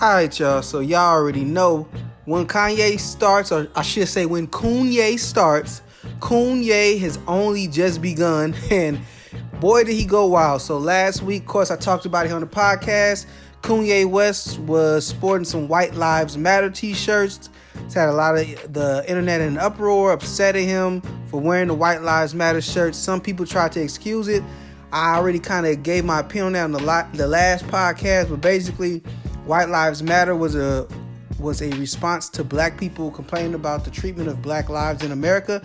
Alright, y'all. So y'all already know when Kanye starts, or I should say when Coonye starts, Coonye has only just begun, and boy did he go wild. So last week, of course, I talked about it on the podcast. Coonye West was sporting some White Lives Matter t-shirts. It's had a lot of the internet in an uproar, upsetting him for wearing the White Lives Matter shirts. Some people tried to excuse it. I already kind of gave my opinion on that on the last podcast, but basically, White Lives Matter was a response to black people complaining about the treatment of black lives in America.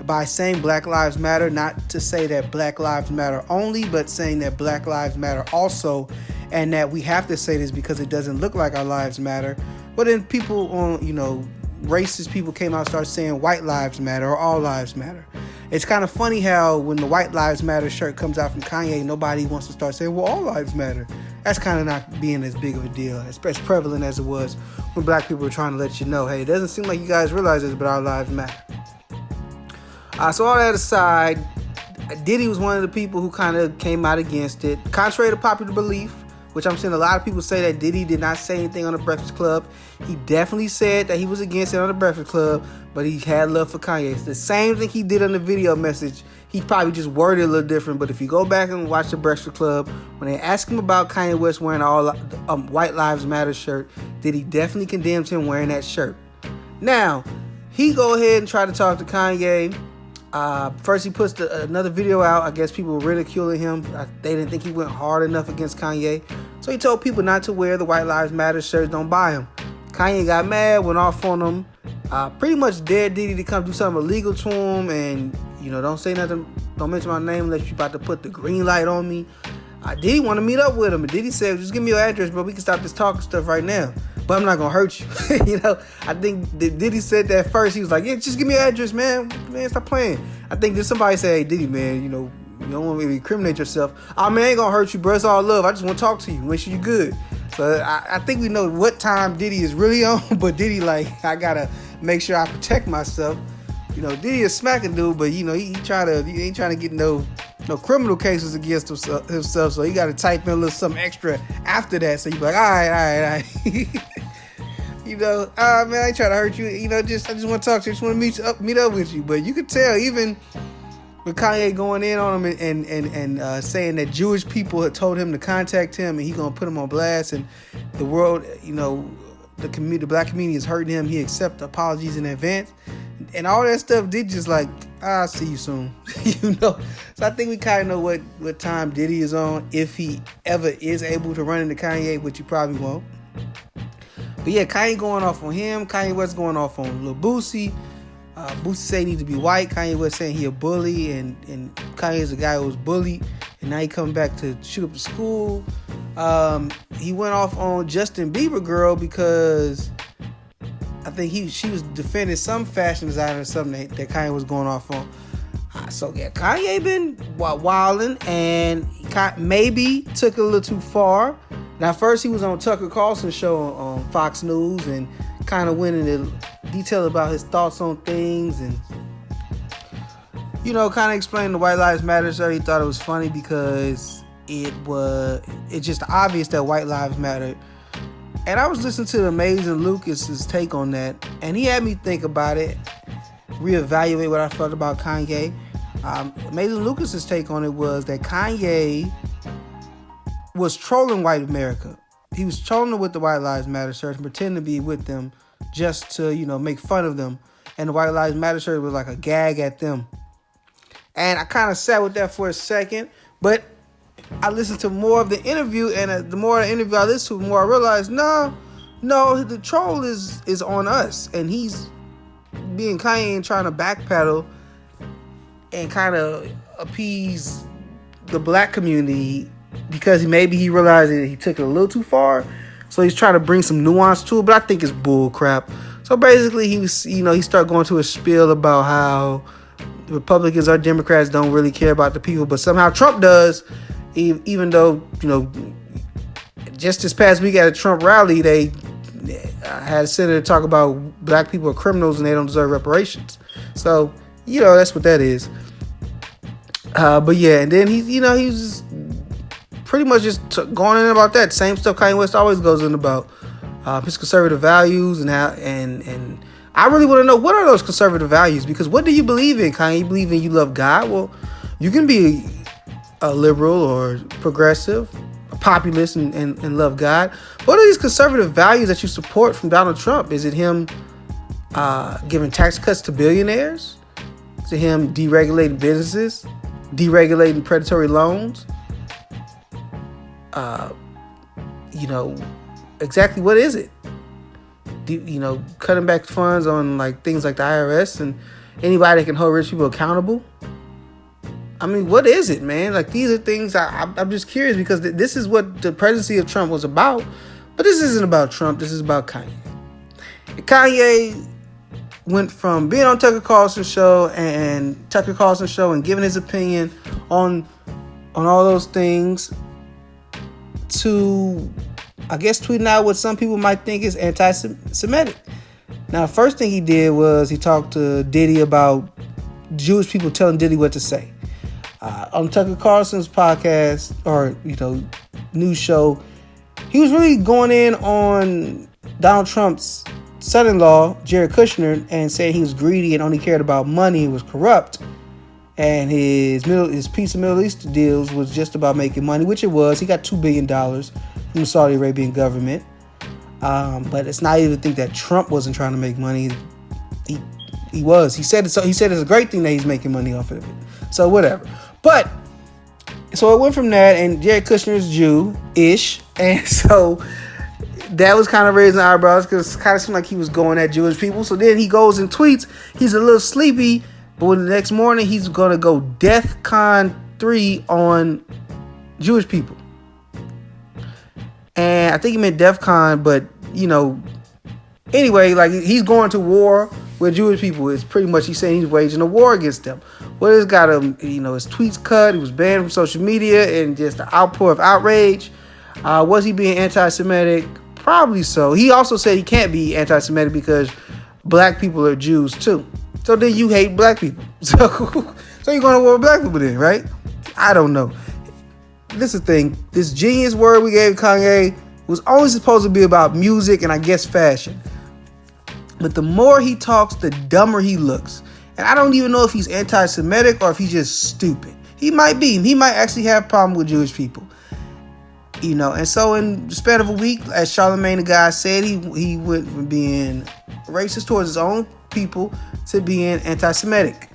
By saying Black Lives Matter, not to say that Black Lives Matter only, but saying that Black Lives Matter also, and that we have to say this because it doesn't look like our lives matter. But then people on, racist people came out and started saying White Lives Matter or All Lives Matter. It's kind of funny how when the White Lives Matter shirt comes out from Kanye, nobody wants to start saying, well, all lives matter. That's kind of not being as big of a deal, as prevalent as it was when black people were trying to let you know, hey, it doesn't seem like you guys realize this, but our lives matter. So all that aside, Diddy was one of the people who kind of came out against it. Contrary to popular belief, which I'm seeing a lot of people say that Diddy did not say anything on the Breakfast Club. He definitely said that he was against it on the Breakfast Club, but he had love for Kanye. It's the same thing he did on the video message. He probably just worded it a little different, but if you go back and watch the Breakfast Club, when they asked him about Kanye West wearing all White Lives Matter shirt, Diddy definitely condemned him wearing that shirt. Now, he go ahead and try to talk to Kanye. First, he puts another video out. I guess people were ridiculing him. They didn't think he went hard enough against Kanye. So he told people not to wear the White Lives Matter shirts. Don't buy them. Kanye got mad, went off on him. Pretty much dared Diddy to come do something illegal to him. And, don't say nothing. Don't mention my name unless you're about to put the green light on me. Diddy want to meet up with him. And Diddy said, just give me your address, bro. We can stop this talking stuff right now. But I'm not going to hurt you. I think Diddy said that first. He was like, yeah, just give me your address, man. Man, stop playing. I think that somebody said, hey, Diddy, man, you don't want me to incriminate yourself. Oh, man, I ain't going to hurt you, bro. It's all love. I just want to talk to you. Make sure you're good. So I think we know what time Diddy is really on. But Diddy, I got to make sure I protect myself. Diddy is smacking dude, but, he ain't trying to get no criminal cases against himself. So he got to type in a little something extra after that. So you be like, all right. Man, I ain't trying to hurt you. I just want to talk to you. I just want to meet up with you. But you could tell, even with Kanye going in on him and saying that Jewish people had told him to contact him and he's going to put him on blast, and the world, the black community is hurting him. He accepts apologies in advance. And all that stuff did just I'll see you soon. So I think we kind of know what time Diddy is on, if he ever is able to run into Kanye, which he probably won't. But yeah, Kanye going off on him. Kanye West going off on Lil Boosie. Boosie say he need to be white. Kanye West saying he a bully, and Kanye is a guy who was bullied, and now he coming back to shoot up the school. He went off on Justin Bieber girl because I think she was defending some fashion designer or something that Kanye was going off on. So yeah, Kanye been wilding, and maybe took it a little too far. Now, first he was on Tucker Carlson's show on Fox News and kind of went into detail about his thoughts on things, and kind of explained the White Lives Matter. So he thought it was funny because it's just obvious that White Lives Matter. And I was listening to Amazing Lucas's take on that, and he had me think about it, reevaluate what I felt about Kanye. Amazing Lucas's take on it was that Kanye was trolling white America. He was trolling with the White Lives Matter shirt and pretending to be with them just to, make fun of them. And the White Lives Matter shirt was like a gag at them. And I kind of sat with that for a second, but I listened to more of the interview, and the more interview I listened to, the more I realized, no, the troll is on us, and he's being Kanye and trying to backpedal and kind of appease the black community because maybe he realized that he took it a little too far, so he's trying to bring some nuance to it. But I think it's bull crap. So basically, he started going to a spiel about how Republicans or Democrats don't really care about the people, but somehow Trump does. Even though, just this past week at a Trump rally, they had a senator talk about black people are criminals and they don't deserve reparations. So, that's what that is. But yeah, and then he was just pretty much just going in about that same stuff Kanye West always goes in about. his conservative values, and how and I really want to know, what are those conservative values? Because what do you believe in, Kanye? You believe in, you love God? Well, you can be a liberal or progressive, a populist, and love God. What are these conservative values that you support from Donald Trump? Is it him giving tax cuts to billionaires? Is it him deregulating businesses, deregulating predatory loans? Exactly what is it? Cutting back funds on like things like the IRS and anybody that can hold rich people accountable. I mean, what is it, man? Like, these are things I'm just curious, because this is what the presidency of Trump was about. But this isn't about Trump. This is about Kanye. Kanye went from being on Tucker Carlson's show and giving his opinion on all those things to, I guess, tweeting out what some people might think is anti-Semitic. Now, the first thing he did was he talked to Diddy about Jewish people telling Diddy what to say. On Tucker Carlson's podcast or, news show, he was really going in on Donald Trump's son-in-law, Jared Kushner, and saying he was greedy and only cared about money and was corrupt. And his piece of Middle East deals was just about making money, which it was. He got $2 billion from the Saudi Arabian government. But it's not even to think that Trump wasn't trying to make money. He was. He said it. So he said it's a great thing that he's making money off of it. So whatever. But so it went from that, and Jared Kushner is Jew-ish, and so that was kind of raising eyebrows because it kind of seemed like he was going at Jewish people. So then he goes and tweets. He's a little sleepy, but when the next morning he's going to go DEFCON 3 on Jewish people. And I think he meant DEFCON, but anyway, like, he's going to war with Jewish people. It's pretty much, he's saying he's waging a war against them. Well, it's got him, his tweets cut. He was banned from social media and just the outpour of outrage. Was he being anti-Semitic? Probably so. He also said he can't be anti-Semitic because black people are Jews too. So then you hate black people. So you're going to war with black people then, right? I don't know. This is the thing. This genius word we gave Kanye was always supposed to be about music and I guess fashion. But the more he talks, the dumber he looks. And I don't even know if he's anti-Semitic or if he's just stupid. He might be. He might actually have a problem with Jewish people. And so in the span of a week, as Charlamagne the guy said, he went from being racist towards his own people to being anti-Semitic.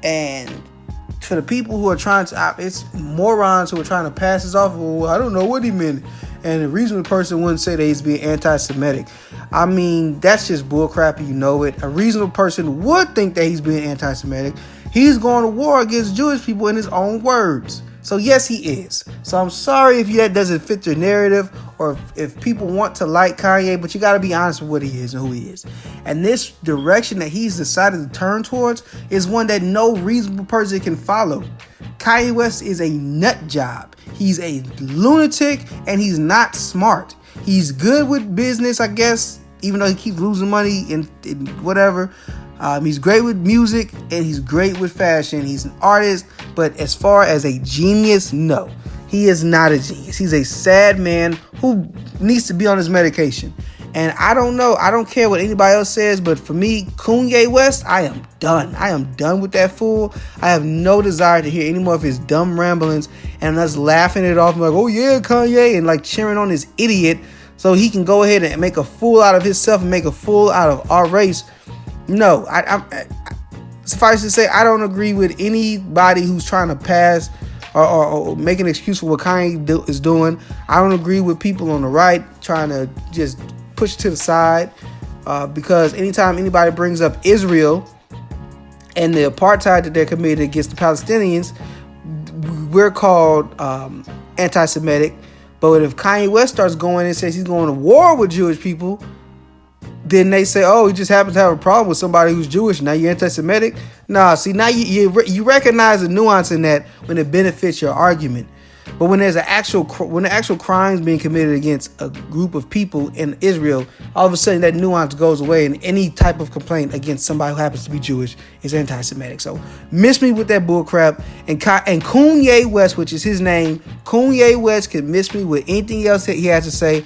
And for the people who are it's morons who are trying to pass this off, well, I don't know what he meant. And a reasonable person wouldn't say that he's being anti-Semitic. I mean, that's just bullcrap, it. A reasonable person would think that he's being anti-Semitic. He's going to war against Jewish people in his own words. So yes, he is. So I'm sorry if that doesn't fit your narrative or if people want to like Kanye, but you got to be honest with what he is and who he is. And this direction that he's decided to turn towards is one that no reasonable person can follow. Coonye West is a nut job. He's a lunatic and he's not smart. He's good with business, I guess, even though he keeps losing money and whatever. He's great with music and he's great with fashion. He's an artist, but as far as a genius, no, he is not a genius. He's a sad man who needs to be on his medication. And I don't know. I don't care what anybody else says, but for me, Coonye West, I am done. I am done with that fool. I have no desire to hear any more of his dumb ramblings and us laughing it off like, oh yeah, Kanye, and like cheering on this idiot so he can go ahead and make a fool out of himself and make a fool out of our race. No, I suffice to say, I don't agree with anybody who's trying to pass or make an excuse for what Kanye is doing. I don't agree with people on the right trying to just push it to the side because anytime anybody brings up Israel and the apartheid that they're committed against the Palestinians, we're called anti-Semitic. But if Coonye West starts going and says he's going to war with Jewish people, then they say, oh, he just happens to have a problem with somebody who's Jewish. Now you're anti-Semitic? Nah, see, now you recognize the nuance in that when it benefits your argument. But when there's the actual crimes being committed against a group of people in Israel, all of a sudden that nuance goes away, and any type of complaint against somebody who happens to be Jewish is anti-Semitic. So miss me with that bullcrap. And Coonye West, which is his name, Coonye West can miss me with anything else that he has to say.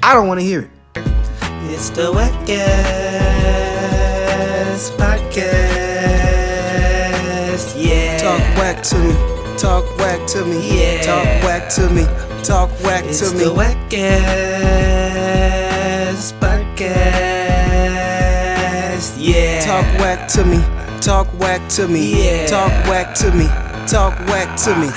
I don't want to hear it. It's the WACCast podcast. Yeah. Talk whack to me. Talk whack to me. Yeah. Talk whack to me. Talk whack to me. It's the WACCast podcast. Yeah. Talk whack to me. Talk whack to me. Yeah. Talk whack to me. Talk whack to me.